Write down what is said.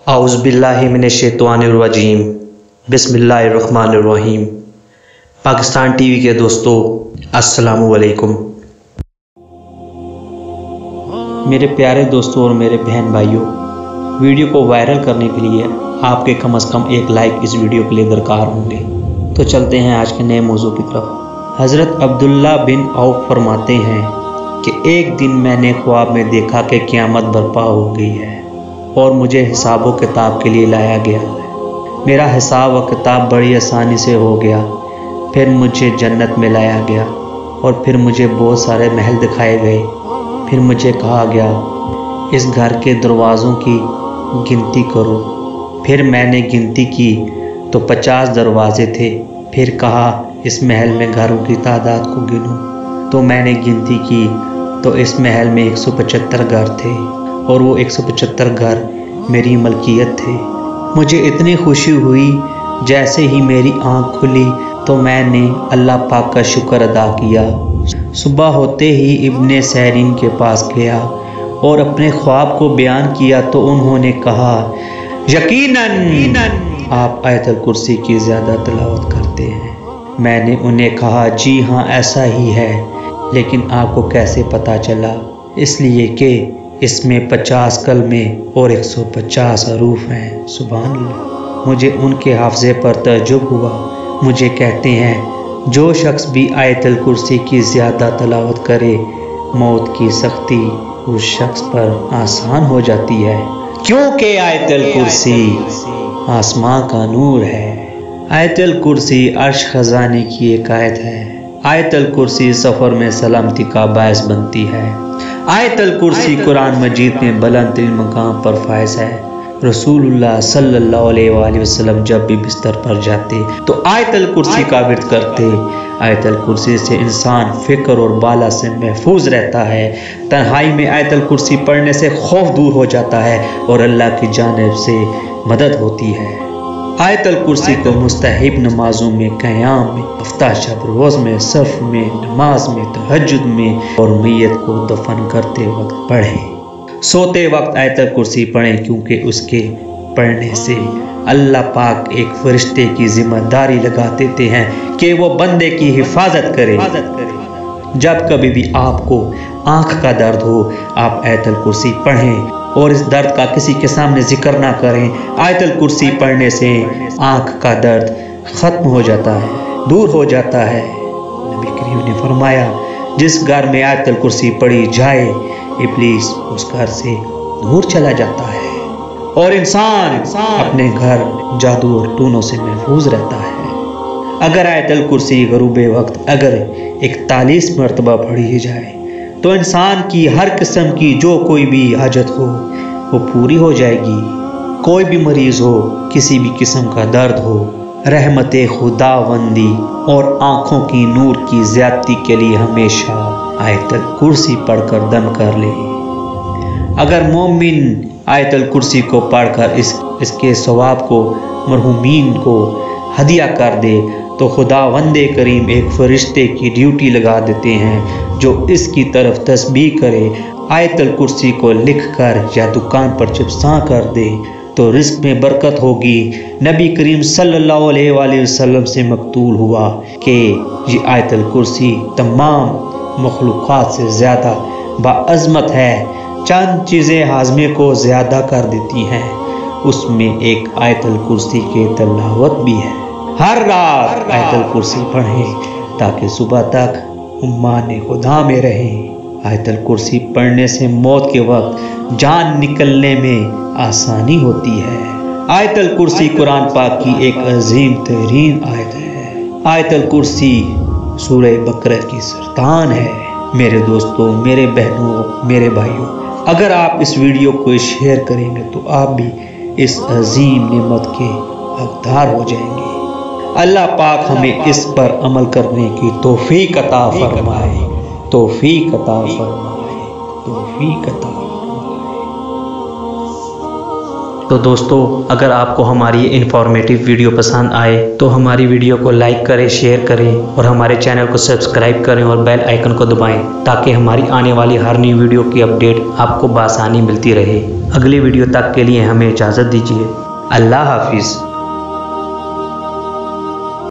आउज़ुबिल्लाहि मिनश्शैतानिर्रजीम बिस्मिल्लाहिर्रहमानिर्रहीम। पाकिस्तान टीवी के दोस्तों, अस्सलामु अलैकुम। मेरे प्यारे दोस्तों और मेरे बहन भाइयों, वीडियो को वायरल करने के लिए आपके कम से कम एक लाइक इस वीडियो के लिए दरकार होंगे। तो चलते हैं आज के नए मौजू की तरफ। हज़रत अब्दुल्ला बिन औफ फरमाते हैं कि एक दिन मैंने ख्वाब में देखा कि क़यामत बर्पा हो गई है और मुझे हिसाब व किताब के लिए लाया गया है। मेरा हिसाब व किताब बड़ी आसानी से हो गया। फिर मुझे जन्नत में लाया गया और फिर मुझे बहुत सारे महल दिखाए गए। फिर मुझे कहा गया, इस घर के दरवाज़ों की गिनती करो। फिर मैंने गिनती की तो 50 दरवाजे थे। फिर कहा, इस महल में घरों की तादाद को गिनो। तो मैंने गिनती की तो इस महल में 175 घर थे और वो 175 घर मेरी मलकियत थे। मुझे इतनी खुशी हुई, जैसे ही मेरी आँख खुली तो मैंने अल्लाह पाक का शुक्र अदा किया। सुबह होते ही इब्ने सैरीन के पास गया और अपने ख्वाब को बयान किया तो उन्होंने कहा, यकीनन आप आयतुल कुर्सी की ज़्यादा तिलावत करते हैं। मैंने उन्हें कहा, जी हाँ ऐसा ही है, लेकिन आपको कैसे पता चला? इसलिए कि इसमें 50 कलमे और 150 हरूफ हैं। सुभान अल्लाह। मुझे उनके हाफ़ज़े पर तअज्जुब हुआ। मुझे कहते हैं, जो शख्स भी आयतुल कुर्सी की ज़्यादा तिलावत करे, मौत की सख्ती उस शख्स पर आसान हो जाती है, क्योंकि आयतुल कुर्सी आसमां का नूर है। आयतुल कुर्सी अर्श खजाने की एक आयत है। आयतुल कुर्सी सफ़र में सलामती का बायस बनती है। आयतुल कुर्सी कुरान मजीद में बुलंद तरीन मकाम पर फायज है। रसूलुल्लाह सल्लल्लाहु अलैहि वसल्लम जब भी बिस्तर पर जाते तो आयतुल कुर्सी का विर्द करते। आयतुल कुर्सी से इंसान फ़िक्र और बाला से महफूज रहता है। तन्हाई में आयतुल कुर्सी पढ़ने से खौफ दूर हो जाता है और अल्लाह की जानिब से मदद होती है। आयतुल कुर्सी को मुस्तहिब नमाजों में, क़याम में, हफ्ता शब रोज़ में, सफ़ में, नमाज में, तहज्जुद में और मैयत को दफन करते वक्त पढ़ें। सोते वक्त आयतुल कुर्सी पढ़ें, क्योंकि उसके पढ़ने से अल्लाह पाक एक फरिश्ते की जिम्मेदारी लगा देते हैं कि वो बंदे की हिफाजत करे। जब कभी भी आपको आँख का दर्द हो, आप आयतुल कुर्सी पढ़ें और इस दर्द का किसी के सामने जिक्र ना करें। आयतुल कुर्सी पढ़ने से आँख का दर्द ख़त्म हो जाता है, दूर हो जाता है। नबी करीम ने फरमाया, जिस घर में आयतुल कुर्सी पढ़ी जाए, इब्लीस उस घर से दूर चला जाता है और इंसान अपने घर जादू और टूनों से महफूज रहता है। अगर आयतुल कुर्सी ग़ुरूबे वक्त अगर 41 मरतबा पढ़ी जाए तो इंसान की हर किस्म की जो कोई भी हाजत हो वो पूरी हो जाएगी। कोई भी मरीज़ हो, किसी भी किस्म का दर्द हो, रहमते खुदावंदी और आँखों की नूर की ज़्यादती के लिए हमेशा आयतुल कुर्सी पढ़कर दम कर ले। अगर मोमिन आयतुल कुर्सी को पढ़कर इसके सवाब को मरहूमीन को हदिया कर दे तो खुदावंदे करीम एक फरिश्ते की ड्यूटी लगा देते हैं जो इसकी तरफ तस्बीह करे। आयतुल कुर्सी को लिख कर या दुकान पर चिपसा कर दे तो रिस्क में बरकत होगी। नबी करीम सल्लल्लाहु अलैहि वसल्लम से मकतूल हुआ कि ये आयतुल कुर्सी तमाम मखलूक़ात से ज़्यादा बाअज़मत है। चंद चीज़ें हाज़मे को ज़्यादा कर देती हैं, उसमें एक आयतुल कुर्सी की तिलावत भी है। हर रात आयतुल कुर्सी पढ़ें ताकि सुबह तक उम्मान खुदा में रहें। आयतुल कुर्सी पढ़ने से मौत के वक्त जान निकलने में आसानी होती है। आयतुल कुर्सी कुरान पाक की एक अजीम तरीन आयत है। आयतुल कुर्सी सूरह बकरा की सरतान है। मेरे दोस्तों, मेरे बहनों, मेरे भाइयों, अगर आप इस वीडियो को शेयर करेंगे तो आप भी इस अजीम नेमत के हकदार हो जाएंगे। अल्लाह पाक हमें इस पर अमल करने की तौफीक अता फरमाए, तौफीक अता फरमाए, तौफीक अता फरमाए। तो दोस्तों, अगर आपको हमारी ये इन्फॉर्मेटिव वीडियो पसंद आए तो हमारी वीडियो को लाइक करें, शेयर करें और हमारे चैनल को सब्सक्राइब करें और बेल आइकन को दबाएं ताकि हमारी आने वाली हर नई वीडियो की अपडेट आपको बआसानी मिलती रहे। अगली वीडियो तक के लिए हमें इजाज़त दीजिए। अल्लाह हाफिज़।